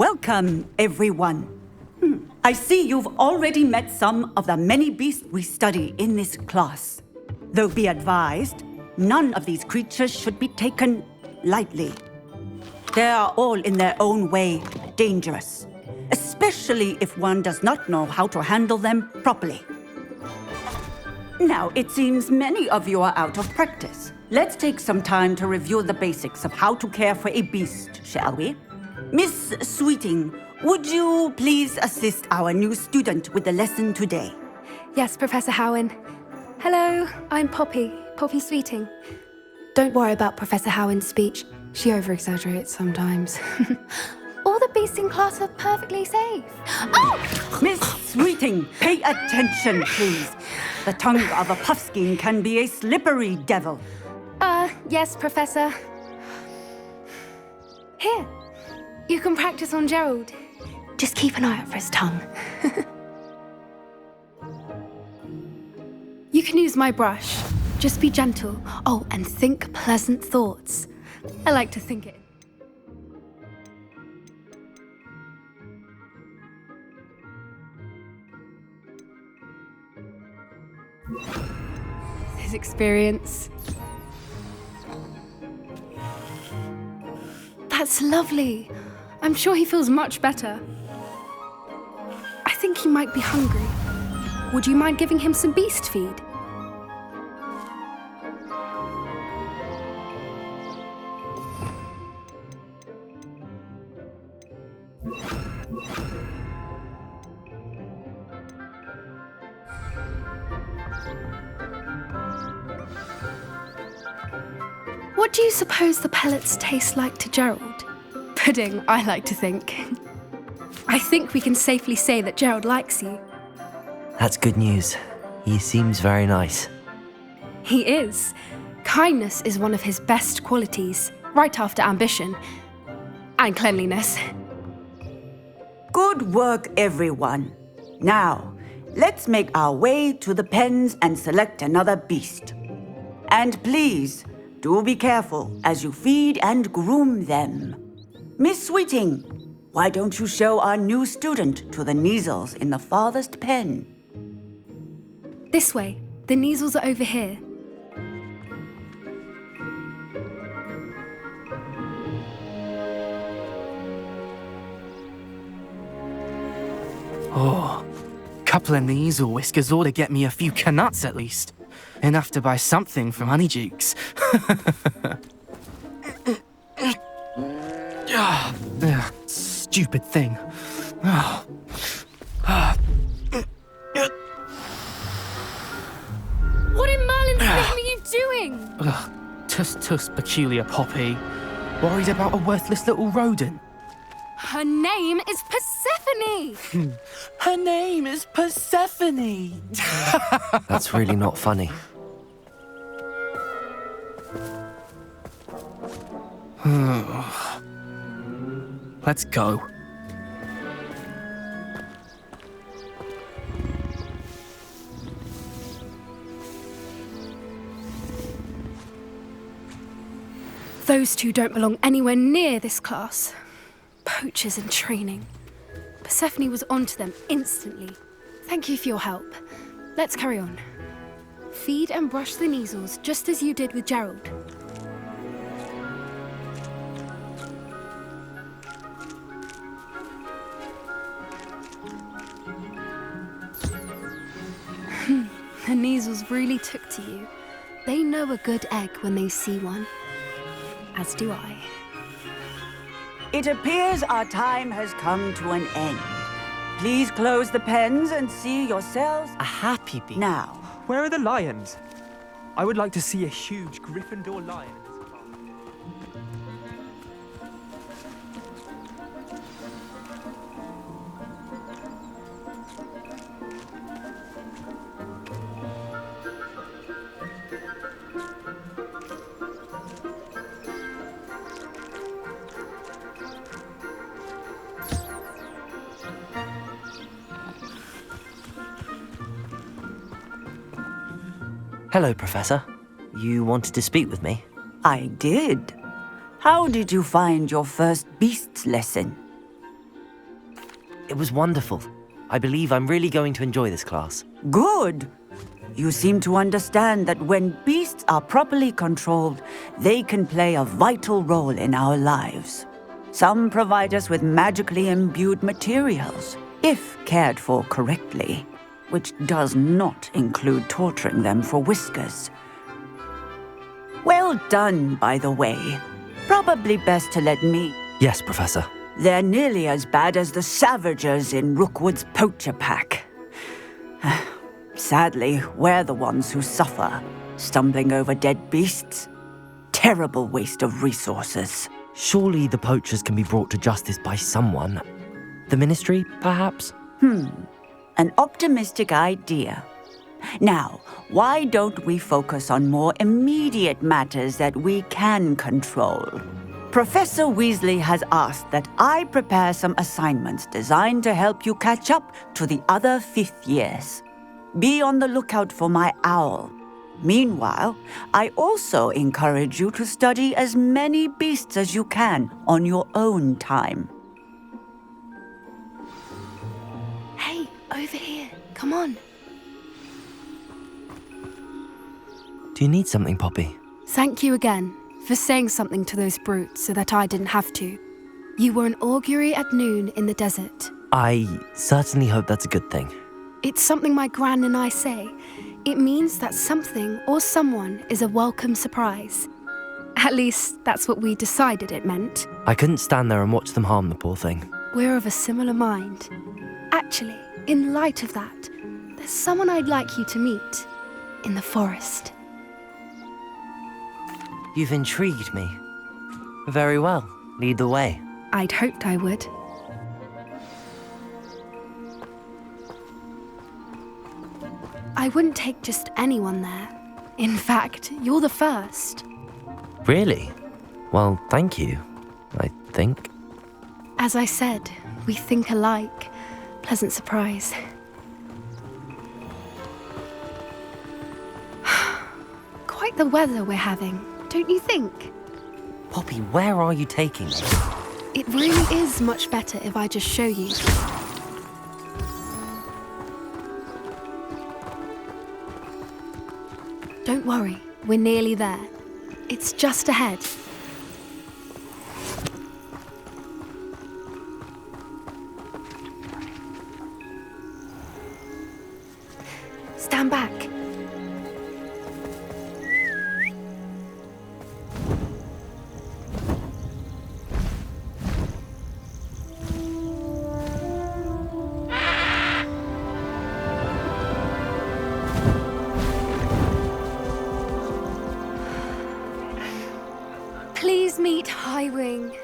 Welcome, everyone. I see you've already met some of the many beasts we study in this class. Though be advised, none of these creatures should be taken lightly. They are all in their own way dangerous, especially if one does not know how to handle them properly. Now, it seems many of you are out of practice. Let's take some time to review the basics of how to care for a beast, shall we? Miss Sweeting, would you please assist our new student with the lesson today? Yes, Professor Howen. Hello, I'm Poppy Sweeting. Don't worry about Professor Howen's speech. She over-exaggerates sometimes. All the beasts in class are perfectly safe. Oh! Miss Sweeting, pay attention, please. The tongue of a puffskein can be a slippery devil. Yes, Professor. Here, you can practice on Gerald. Just keep an eye out for his tongue. You can use my brush. Just be gentle. Oh, and think pleasant thoughts. I like to think it. His experience. That's lovely. I'm sure he feels much better. I think he might be hungry. Would you mind giving him some beast feed? What do you suppose the pellets taste like to Gerald? Pudding, I like to think. I think we can safely say that Gerald likes you. That's good news. He seems very nice. He is. Kindness is one of his best qualities, right after ambition. And cleanliness. Good work, everyone. Now, let's make our way to the pens and select another beast. And please, do be careful as you feed and groom them. Miss Sweeting, why don't you show our new student to the Neasels in the farthest pen? This way. The Neasels are over here. Oh, couple of Neasel whiskers ought to get me a few canuts at least. Enough to buy something from Honeydukes. Stupid thing. What in Merlin's name are you doing? Tuss peculiar Poppy. Worried about a worthless little rodent. Her name is Persephone! Her name is Persephone! That's really not funny. Let's go. Those two don't belong anywhere near this class. Poachers in training. Persephone was onto them instantly. Thank you for your help. Let's carry on. Feed and brush the Neasels just as you did with Gerald. The Neasels really took to you. They know a good egg when they see one. As do I. It appears our time has come to an end. Please close the pens and see yourselves A happy beast. now. Where are the lions? I would like to see a huge Gryffindor lion in this class. Hello, Professor. You wanted to speak with me? I did. How did you find your first beasts lesson? It was wonderful. I believe I'm really going to enjoy this class. Good. You seem to understand that when beasts are properly controlled, they can play a vital role in our lives. Some provide us with magically imbued materials, if cared for correctly, which does not include torturing them for whiskers. Well done, by the way. Probably best to let me. Yes, Professor. They're nearly as bad as the Savagers in Rookwood's poacher pack. Sadly, we're the ones who suffer, stumbling over dead beasts. Terrible waste of resources. Surely the poachers can be brought to justice by someone. The Ministry, perhaps? An optimistic idea. Now, why don't we focus on more immediate matters that we can control? Professor Weasley has asked that I prepare some assignments designed to help you catch up to the other fifth years. Be on the lookout for my owl. Meanwhile, I also encourage you to study as many beasts as you can on your own time. Hey, over here. Come on. Do you need something, Poppy? Thank you again for saying something to those brutes so that I didn't have to. You were an augury at noon in the desert. I certainly hope that's a good thing. It's something my gran and I say. It means that something or someone is a welcome surprise. At least, that's what we decided it meant. I couldn't stand there and watch them harm the poor thing. We're of a similar mind. Actually, in light of that, there's someone I'd like you to meet. In the forest. You've intrigued me. Very well. Lead the way. I'd hoped I would. I wouldn't take just anyone there. In fact, you're the first. Really? Well, thank you, I think. As I said, we think alike. Pleasant surprise. Quite the weather we're having, don't you think? Poppy, where are you taking me? It really is much better if I just show you. Don't worry, we're nearly there. It's just ahead. Stand back. Please meet Highwing.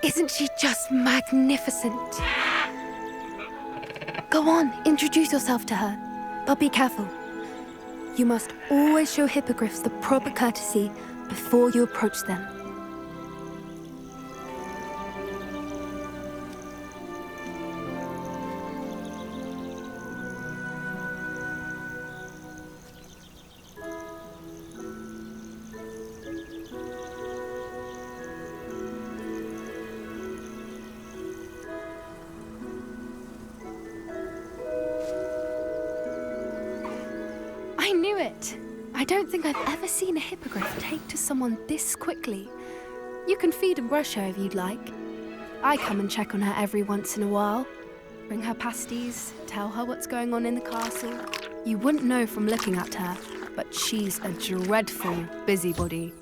Isn't she just magnificent? Go on, introduce yourself to her. But be careful. You must always show hippogriffs the proper courtesy before you approach them. I knew it! I don't think I've ever seen a hippogriff take to someone this quickly. You can feed and brush her if you'd like. I come and check on her every once in a while. Bring her pasties, tell her what's going on in the castle. You wouldn't know from looking at her, but she's a dreadful busybody.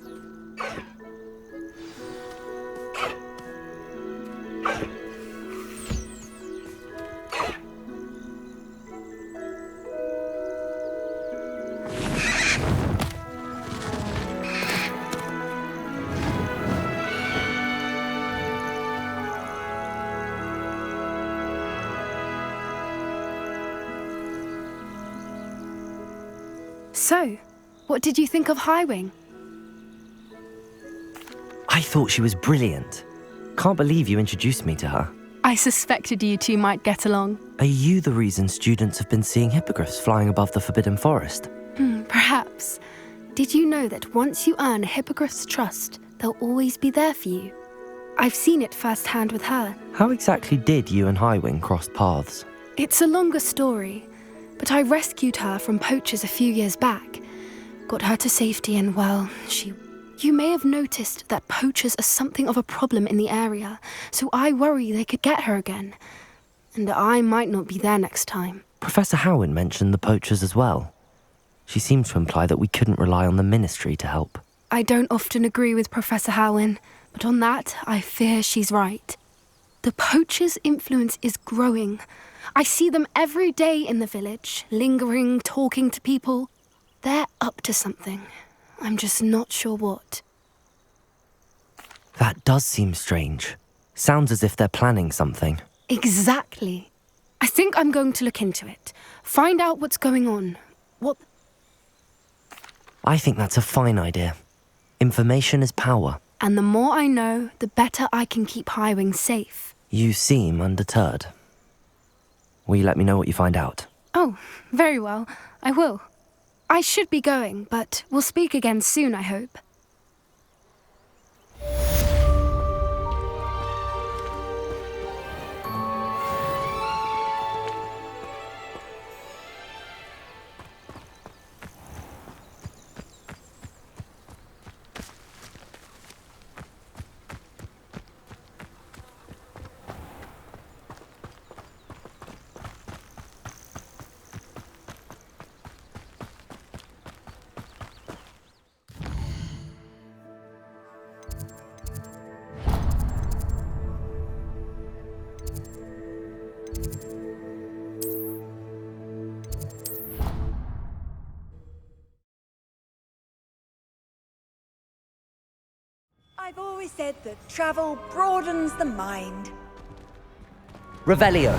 So, what did you think of Highwing? I thought she was brilliant. Can't believe you introduced me to her. I suspected you two might get along. Are you the reason students have been seeing hippogriffs flying above the Forbidden Forest? Perhaps. Did you know that once you earn a hippogriff's trust, they'll always be there for you? I've seen it firsthand with her. How exactly did you and Highwing cross paths? It's a longer story, but I rescued her from poachers a few years back. Got her to safety and, well, You may have noticed that poachers are something of a problem in the area, so I worry they could get her again. And I might not be there next time. Professor Howin mentioned the poachers as well. She seemed to imply that we couldn't rely on the Ministry to help. I don't often agree with Professor Howin, but on that, I fear she's right. The poachers' influence is growing. I see them every day in the village, lingering, talking to people. They're up to something. I'm just not sure what. That does seem strange. Sounds as if they're planning something. Exactly. I think I'm going to look into it. Find out what's going on. I think that's a fine idea. Information is power. And the more I know, the better I can keep Highwing safe. You seem undeterred. Will you let me know what you find out? Oh, very well. I will. I should be going, but we'll speak again soon, I hope. I've always said that travel broadens the mind. Revelio.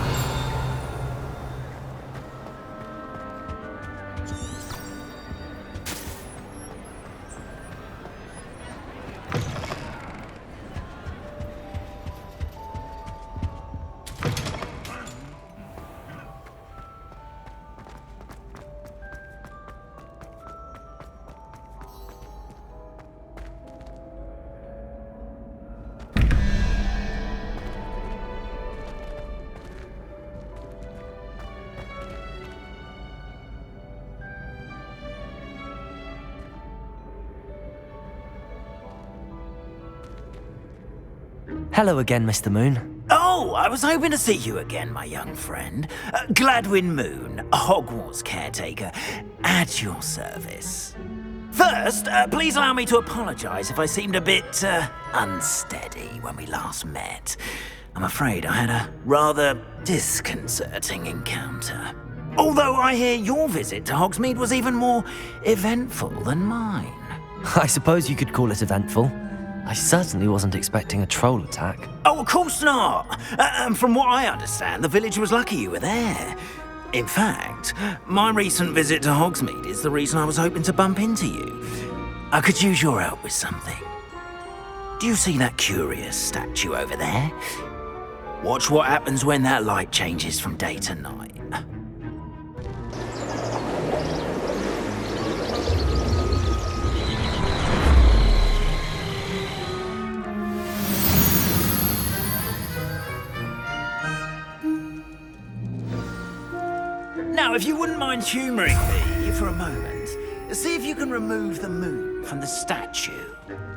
Hello again, Mr. Moon. Oh, I was hoping to see you again, my young friend. Gladwin Moon, Hogwarts caretaker, at your service. First, please allow me to apologise if I seemed a bit, unsteady when we last met. I'm afraid I had a rather disconcerting encounter. Although I hear your visit to Hogsmeade was even more eventful than mine. I suppose you could call it eventful. I certainly wasn't expecting a troll attack. Oh, of course not. And from what I understand, the village was lucky you were there. In fact, my recent visit to Hogsmeade is the reason I was hoping to bump into you. I could use your help with something. Do you see that curious statue over there? Watch what happens when that light changes from day to night. Now, if you wouldn't mind humouring me for a moment, see if you can remove the moon from the statue.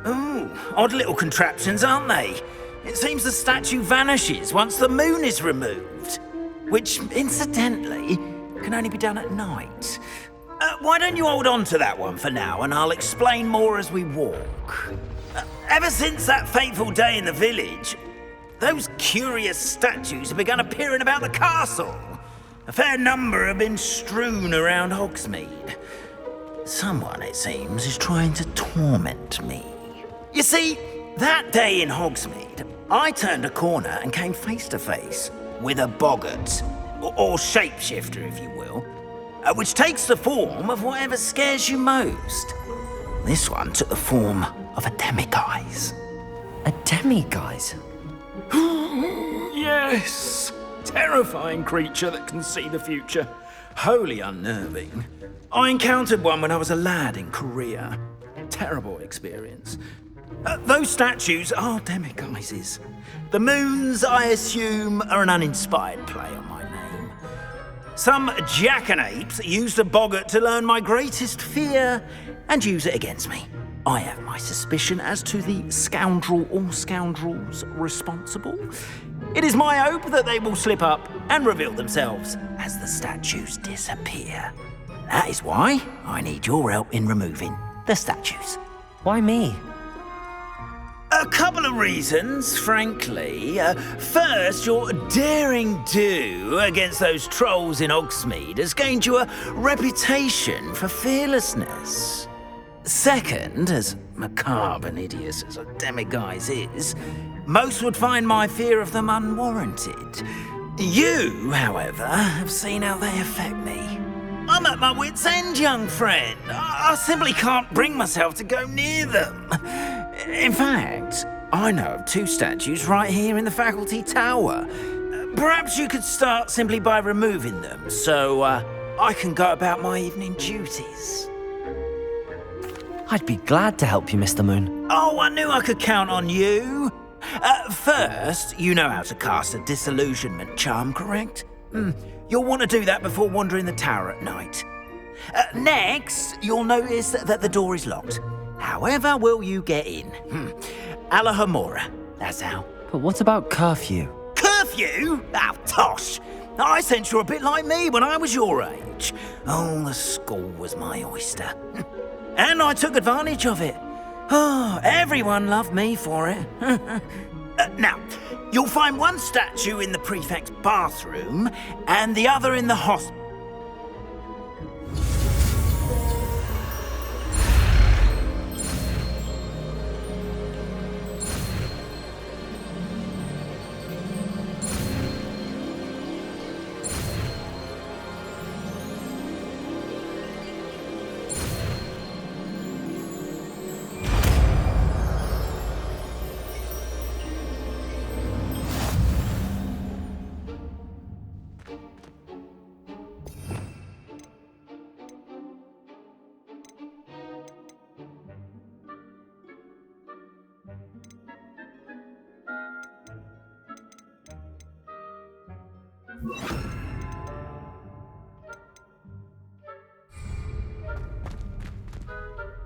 Ooh, odd little contraptions, aren't they? It seems the statue vanishes once the moon is removed, which, incidentally, can only be done at night. Why don't you hold on to that one for now, and I'll explain more as we walk. Ever since that fateful day in the village, those curious statues have begun appearing about the castle. A fair number have been strewn around Hogsmeade. Someone, it seems, is trying to torment me. You see, that day in Hogsmeade, I turned a corner and came face to face with a boggart, or shapeshifter, if you will, which takes the form of whatever scares you most. This one took the form of a demiguise. A demiguise? Yes! Terrifying creature that can see the future. Wholly unnerving. I encountered one when I was a lad in Korea. Terrible experience. Those statues are demiguises. The moons, I assume, are an uninspired play on my name. Some jackanapes used a boggart to learn my greatest fear and use it against me. I have my suspicion as to the scoundrel or scoundrels responsible. It is my hope that they will slip up and reveal themselves as the statues disappear. That is why I need your help in removing the statues. Why me? A couple of reasons, frankly. First, your daring do against those trolls in Hogsmeade has gained you a reputation for fearlessness. Second, as macabre and hideous as a demiguise is, most would find my fear of them unwarranted. You, however, have seen how they affect me. I'm at my wit's end, young friend. I simply can't bring myself to go near them. In fact, I know of 2 statues right here in the faculty tower. Perhaps you could start simply by removing them, so I can go about my evening duties. I'd be glad to help you, Mr. Moon. Oh, I knew I could count on you. First, you know how to cast a disillusionment charm, correct? You'll want to do that before wandering the tower at night. Next, you'll notice that the door is locked. However will you get in? Alahomora, that's how. But what about curfew? Curfew? Oh, tosh. I sense you're a bit like me when I was your age. Oh, the school was my oyster. And I took advantage of it. Oh, everyone loved me for it. Now, you'll find one statue in the prefect's bathroom and the other in the hospital.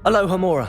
Alohomora.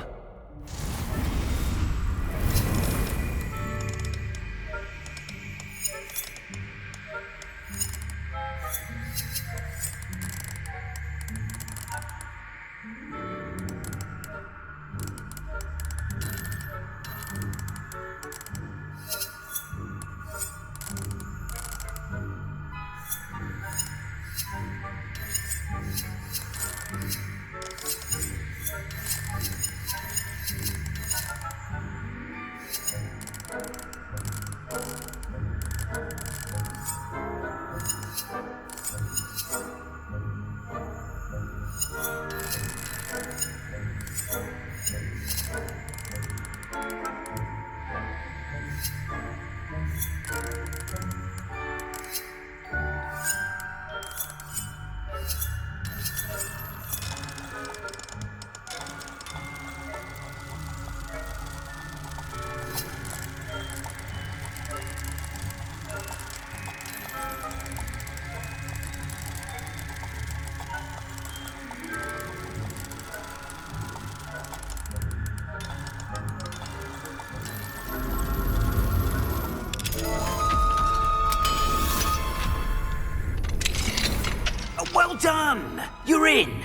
Well done! You're in!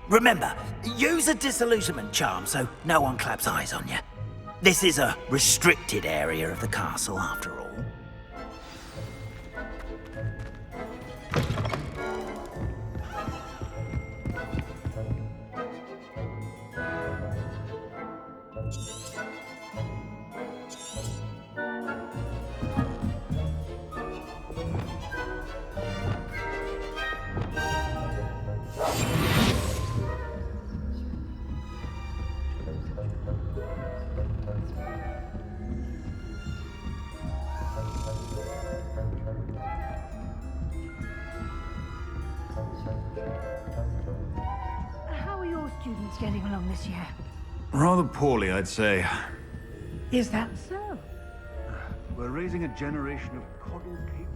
Remember, use a disillusionment charm so no one claps eyes on you. This is a restricted area of the castle, after all. How are your students getting along this year? Rather poorly, I'd say. Is that so? We're raising a generation of coddle capable.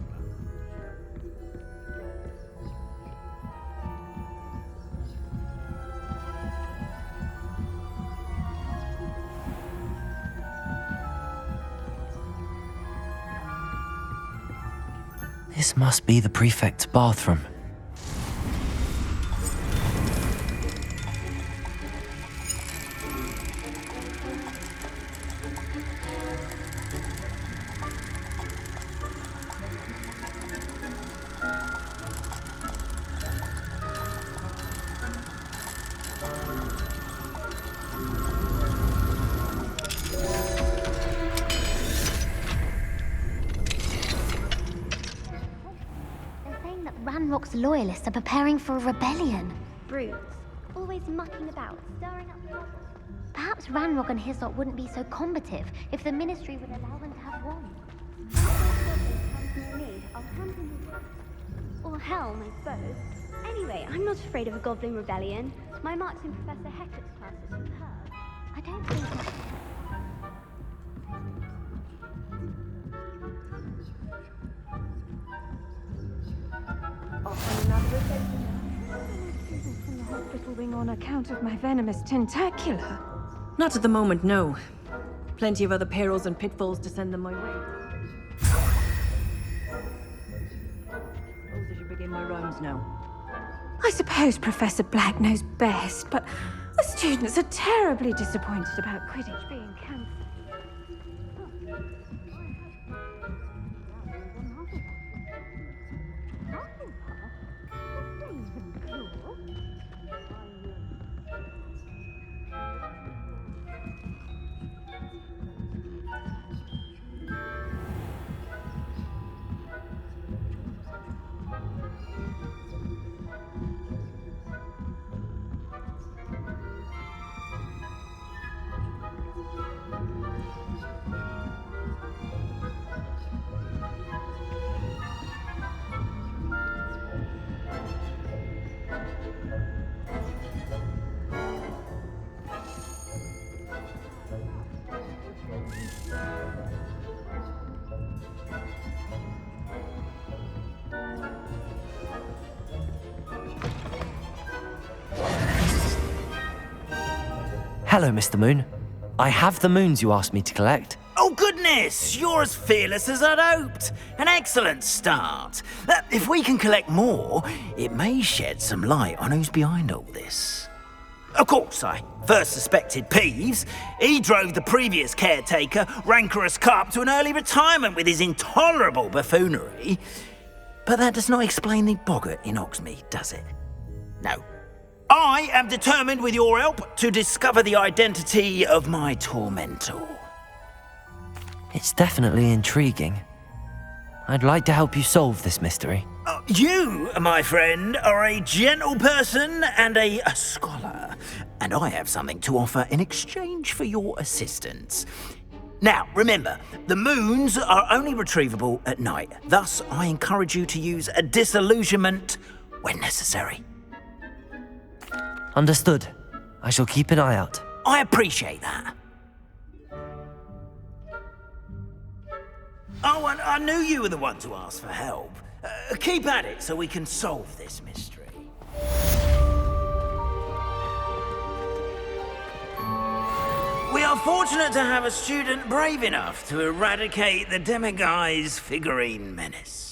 This must be the prefect's bathroom. Ranrock's loyalists are preparing for a rebellion. Brutes, always mucking about, stirring up trouble. Perhaps Ranrock and his lot wouldn't be so combative if the Ministry would allow them to have one. Or Helm, I suppose. Anyway, I'm not afraid of a goblin rebellion. My marks in Professor Hector's class are superb. I don't think that... From the hospital wing on account of my venomous tentacular. Not at the moment, no. Plenty of other perils and pitfalls to send them my way. I should begin my rounds now. I suppose Professor Black knows best, but the students are terribly disappointed about Quidditch being cancelled. Hello, Mr. Moon. I have the moons you asked me to collect. Oh, goodness! You're as fearless as I'd hoped. An excellent start. If we can collect more, it may shed some light on who's behind all this. Of course, I first suspected Peeves. He drove the previous caretaker, Rancorous Carp, to an early retirement with his intolerable buffoonery. But that does not explain the boggart in Hogsmeade, does it? No. I am determined, with your help, to discover the identity of my tormentor. It's definitely intriguing. I'd like to help you solve this mystery. You, my friend, are a gentle person and a scholar, and I have something to offer in exchange for your assistance. Now, remember, the moons are only retrievable at night. Thus, I encourage you to use a disillusionment when necessary. Understood. I shall keep an eye out. I appreciate that. Oh, and I knew you were the one to ask for help. Keep at it so we can solve this mystery. We are fortunate to have a student brave enough to eradicate the Demiguise figurine menace.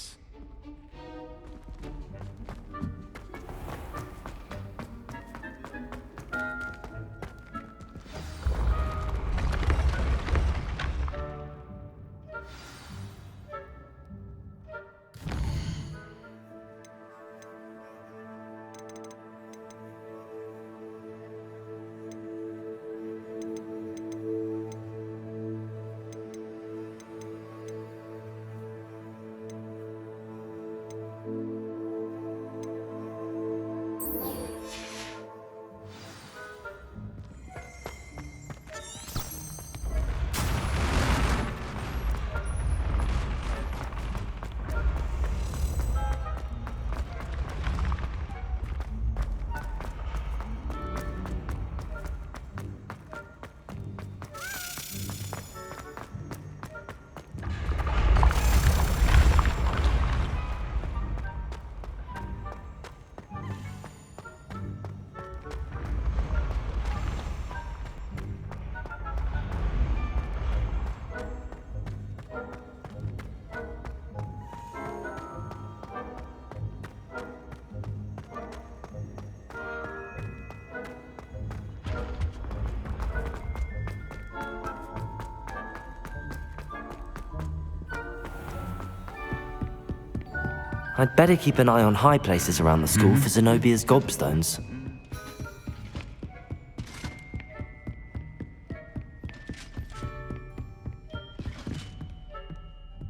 I'd better keep an eye on high places around the school for Zenobia's gobstones.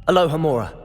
Aloha, Mora.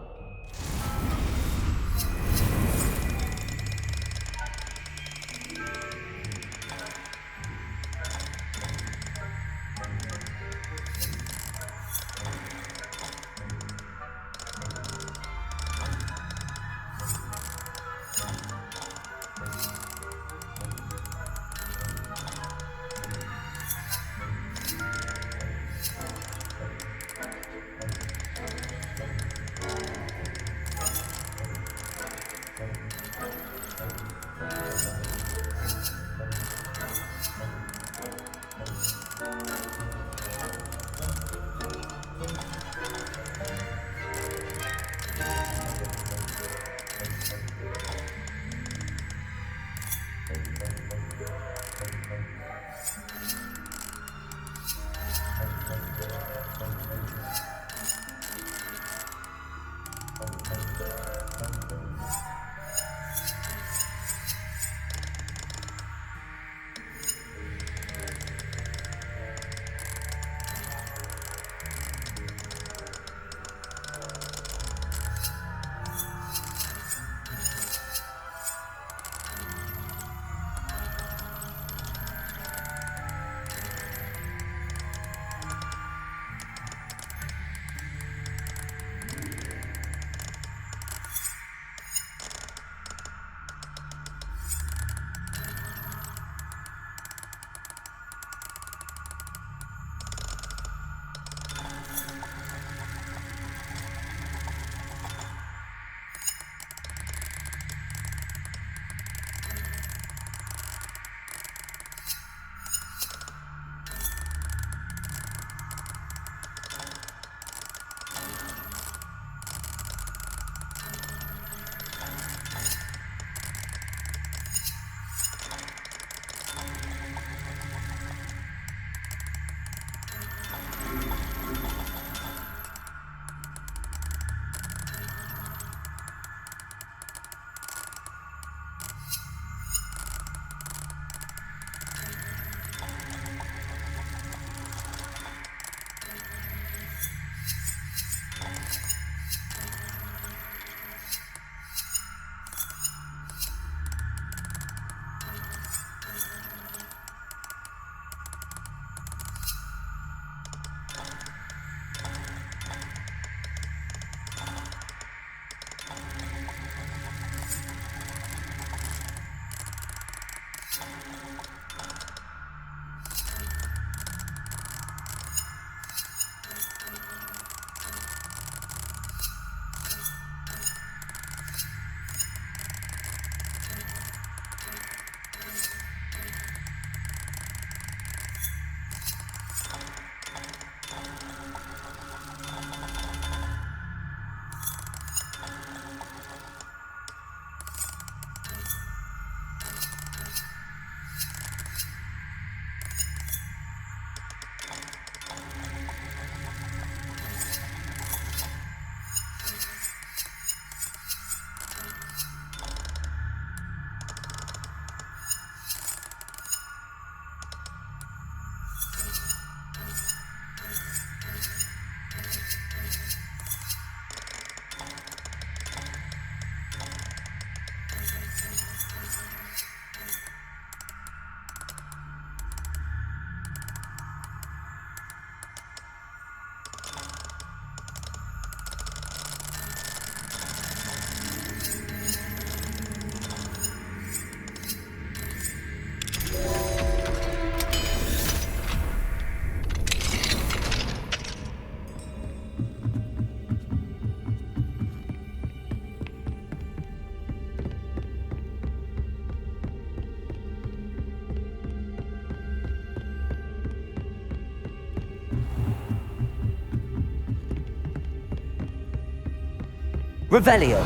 Revelio.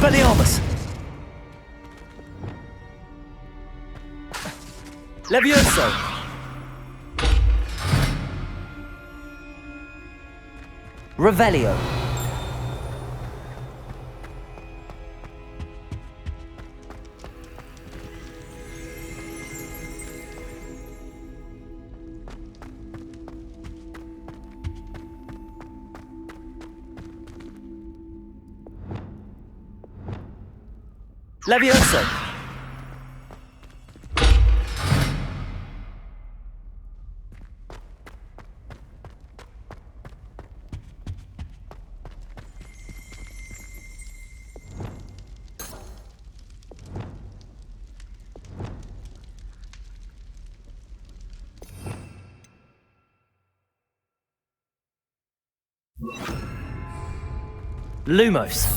Expelliarmus! Levioso! Revelio! Levioso! Lumos.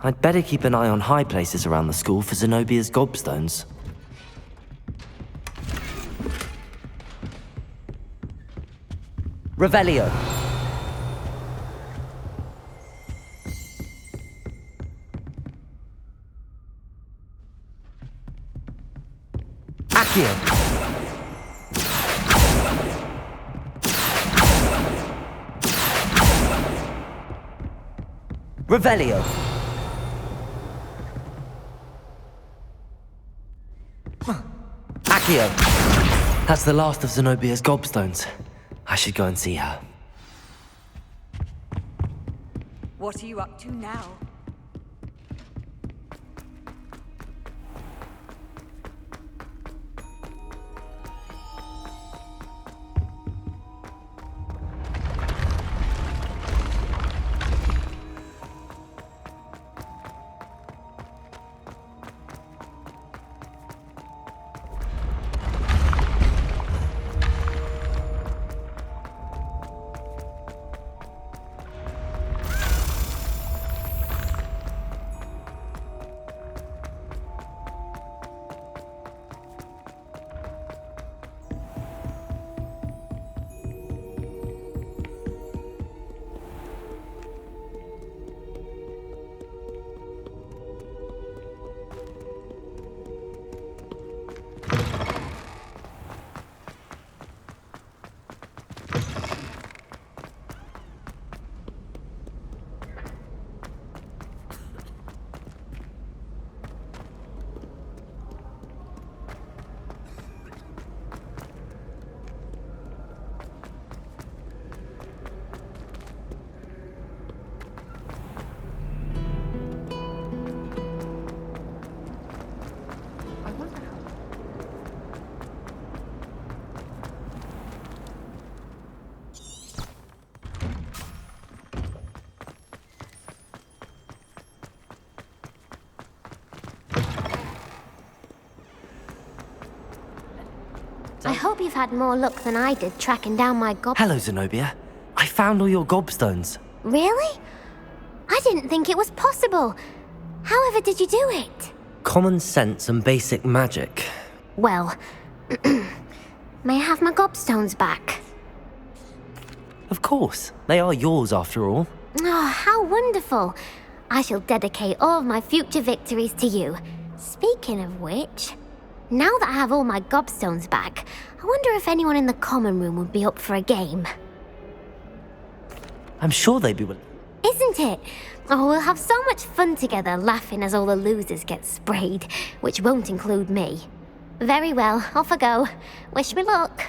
I'd better keep an eye on high places around the school for Zenobia's gobstones. Revelio. Accio. Revelio. Accio! That's the last of Zenobia's gobstones. I should go and see her. What are you up to now? I hope you've had more luck than I did tracking down my gob... Hello, Zenobia. I found all your gobstones. Really? I didn't think it was possible. However did you do it? Common sense and basic magic. Well, may I have my gobstones back? Of course. They are yours after all. Oh, how wonderful. I shall dedicate all of my future victories to you. Speaking of which, now that I have all my gobstones back, I wonder if anyone in the common room would be up for a game. I'm sure they'd be willing. Isn't it? Oh, we'll have so much fun together laughing as all the losers get sprayed, which won't include me. Very well, off I go. Wish me luck.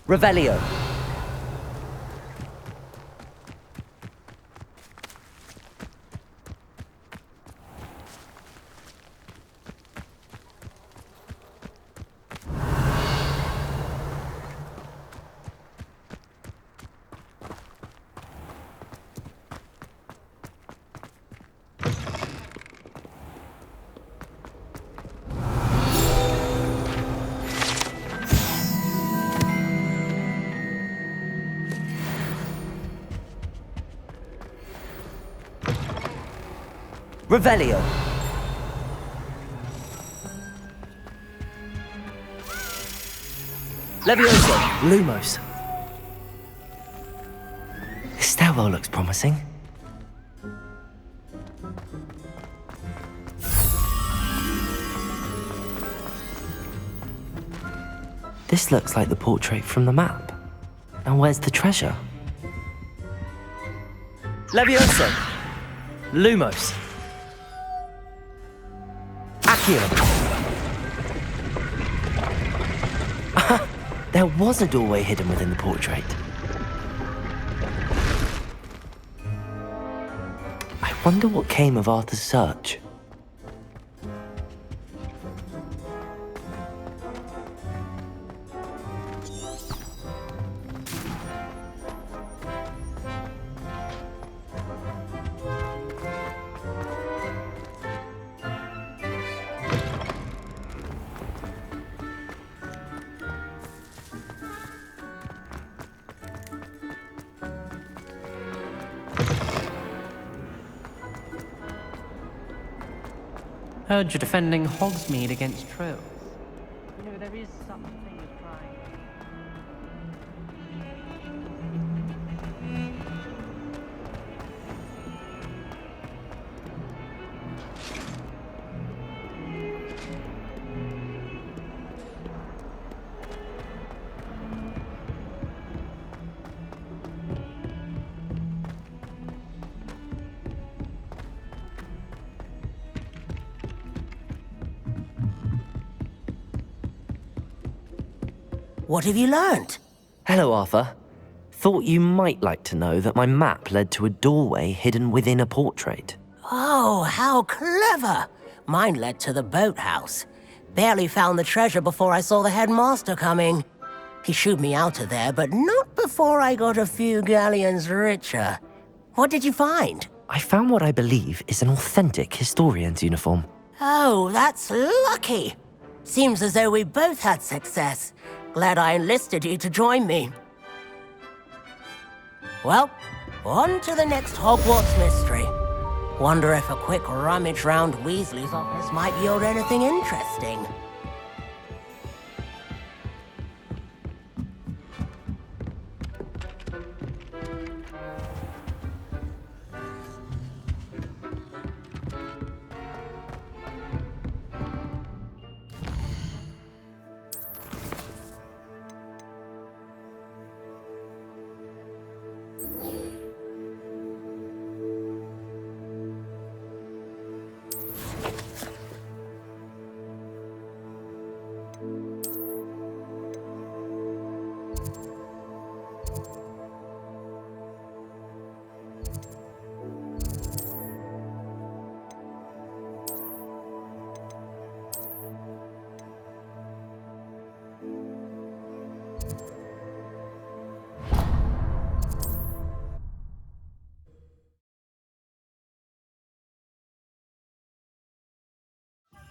Revelio. Revelio. Levioso. Lumos. This stairwell looks promising. This looks like the portrait from the map. And where's the treasure? Levioso. Lumos. There was a doorway hidden within the portrait. I wonder what came of Arthur's search. Heard you're defending Hogsmeade against trolls. You know, there is something with trying. What have you learned? Hello, Arthur. Thought you might like to know that my map led to a doorway hidden within a portrait. Oh, how clever! Mine led to the boathouse. Barely found the treasure before I saw the headmaster coming. He shooed me out of there, but not before I got a few galleons richer. What did you find? I found what I believe is an authentic historian's uniform. Oh, that's lucky. Seems as though we both had success. Glad I enlisted you to join me. Well, on to the next Hogwarts mystery. Wonder if a quick rummage round Weasley's office might yield anything interesting.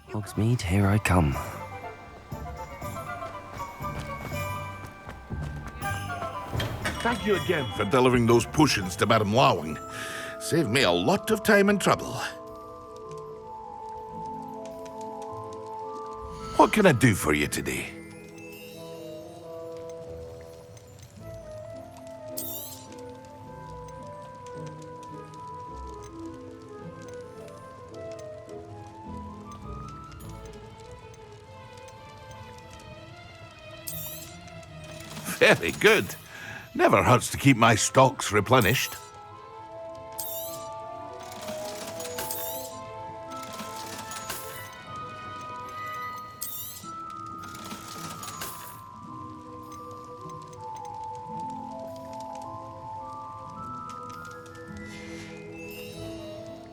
Hogsmeade, here I come. Thank you again for delivering those potions to Madame Lawing. Saved me a lot of time and trouble. What can I do for you today? Very good. Never hurts to keep my stocks replenished.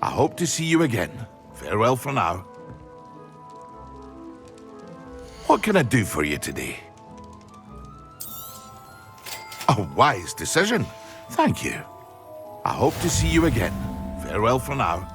I hope to see you again. Farewell for now. What can I do for you today? A wise decision. Thank you. I hope to see you again. Farewell for now.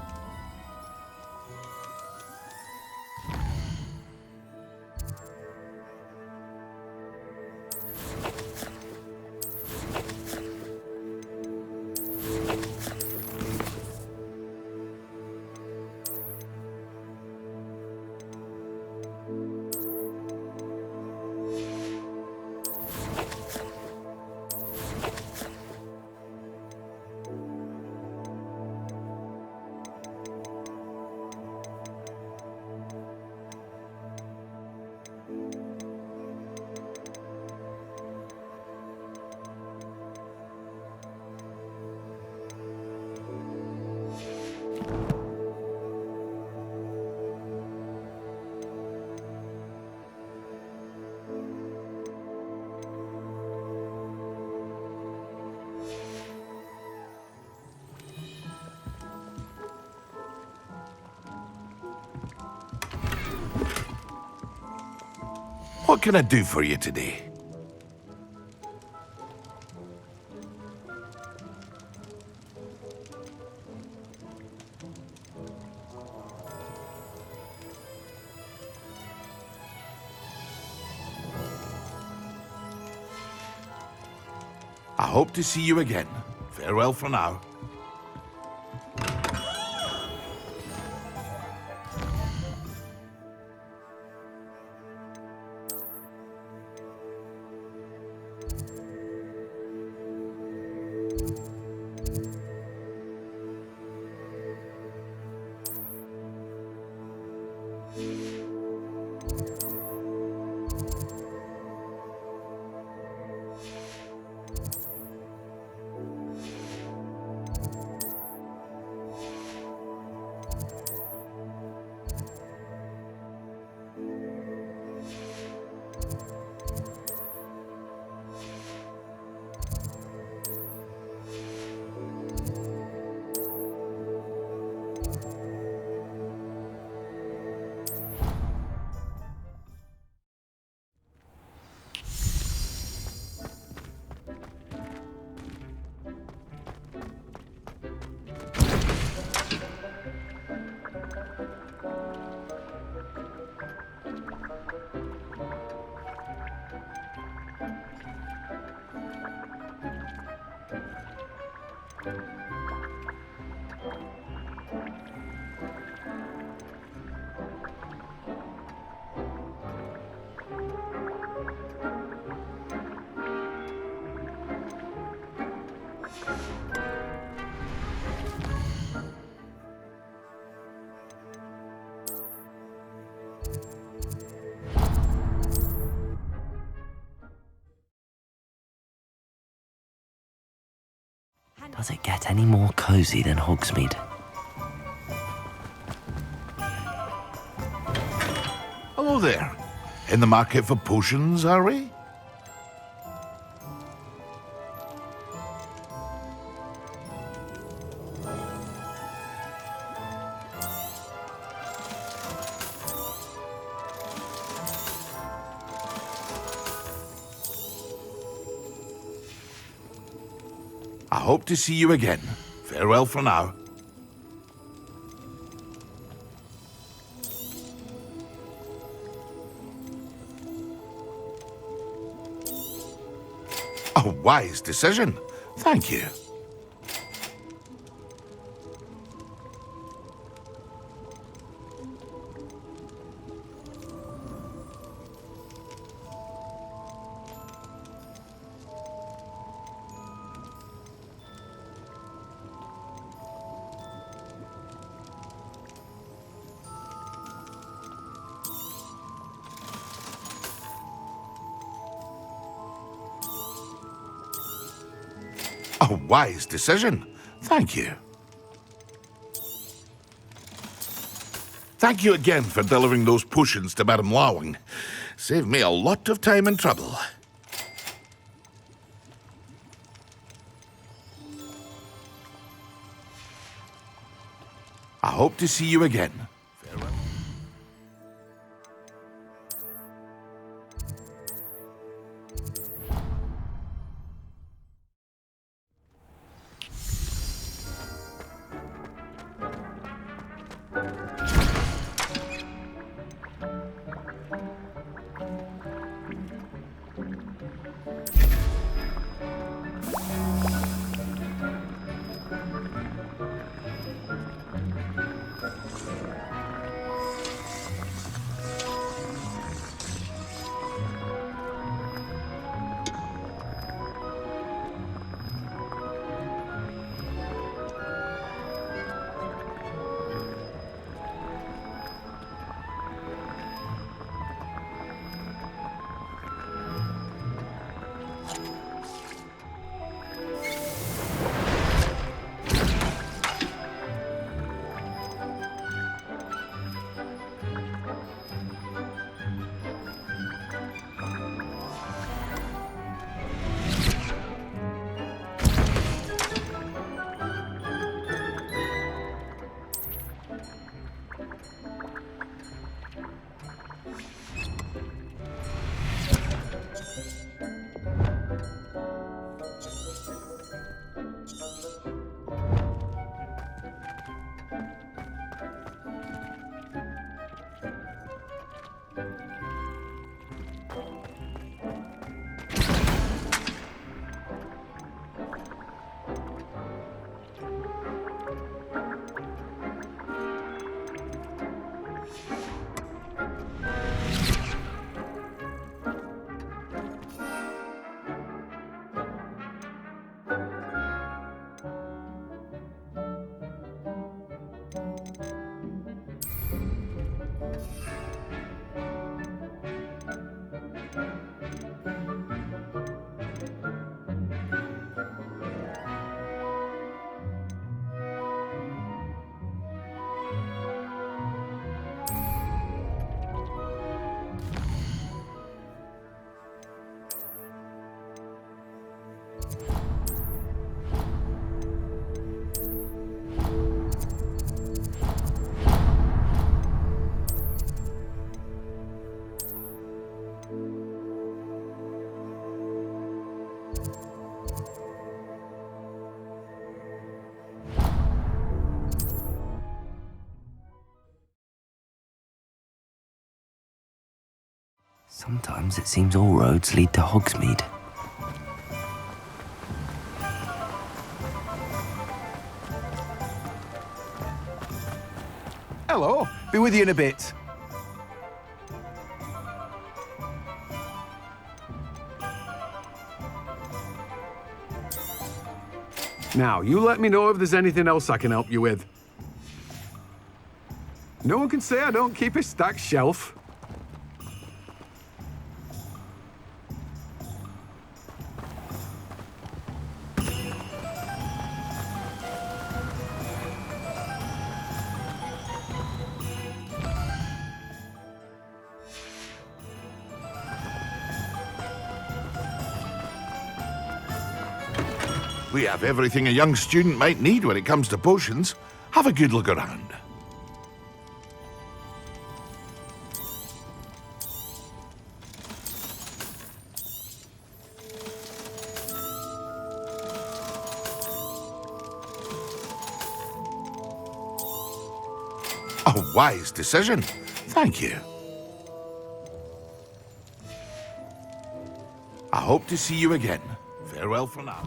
What can I do for you today? I hope to see you again. Farewell for now. Does it get any more cozy than Hogsmeade? Hello there. In the market for potions, are we? I hope to see you again. Farewell for now. A wise decision. Thank you. A wise decision. Thank you. Thank you again for delivering those potions to Madame Lawing. Saved me a lot of time and trouble. I hope to see you again. Farewell. Sometimes it seems all roads lead to Hogsmeade. Be with you in a bit. Now, you let me know if there's anything else I can help you with. No one can say I don't keep a stacked shelf. We have everything a young student might need when it comes to potions. Have a good look around. A wise decision. Thank you. I hope to see you again. Farewell for now.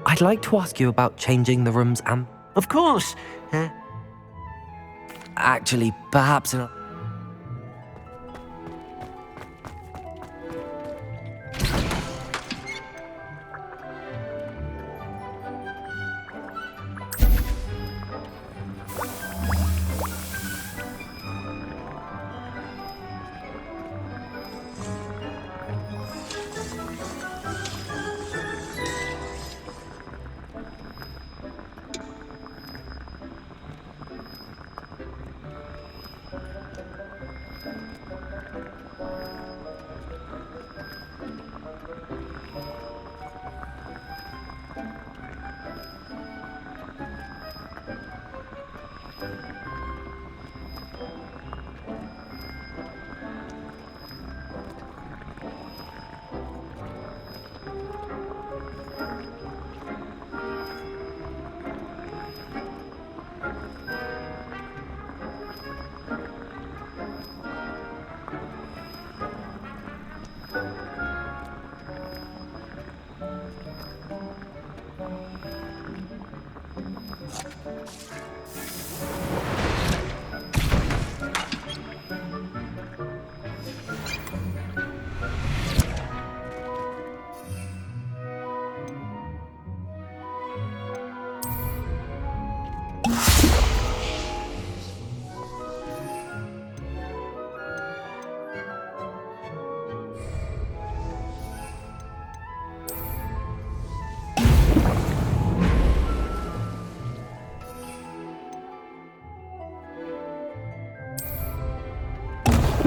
I'd like to ask you about changing the rooms and... Of course. Actually, perhaps in a...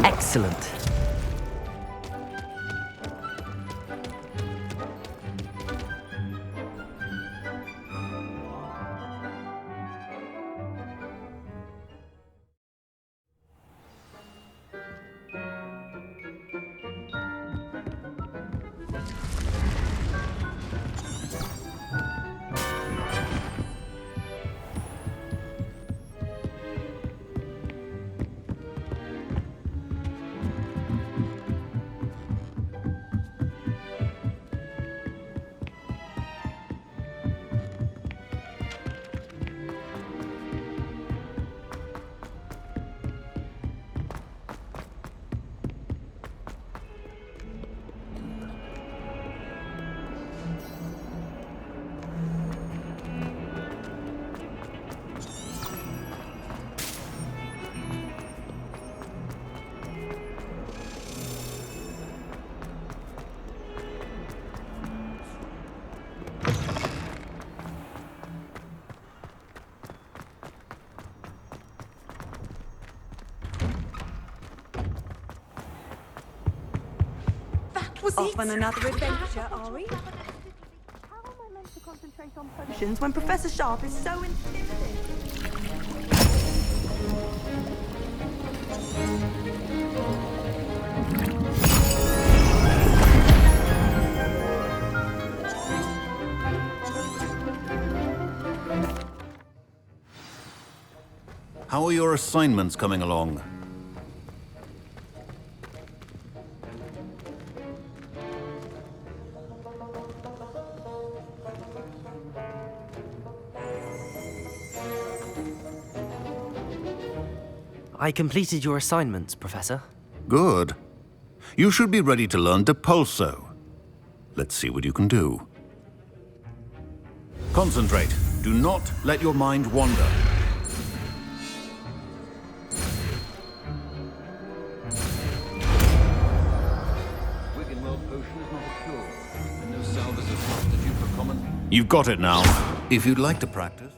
Excellent. Off on another adventure, are we? How am I meant to concentrate on potions When Professor Sharp is so insistent. How are your assignments coming along? I completed your assignments, Professor. Good. You should be ready to learn Depulso. Let's see what you can do. Concentrate. Do not let your mind wander. You've got it now. If you'd like to practice.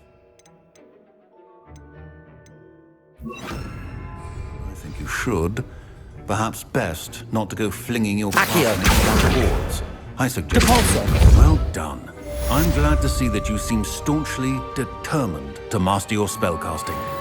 I think you should. Perhaps best not to go flinging your boards. I suggest. Well done. I'm glad to see that you seem staunchly determined to master your spellcasting.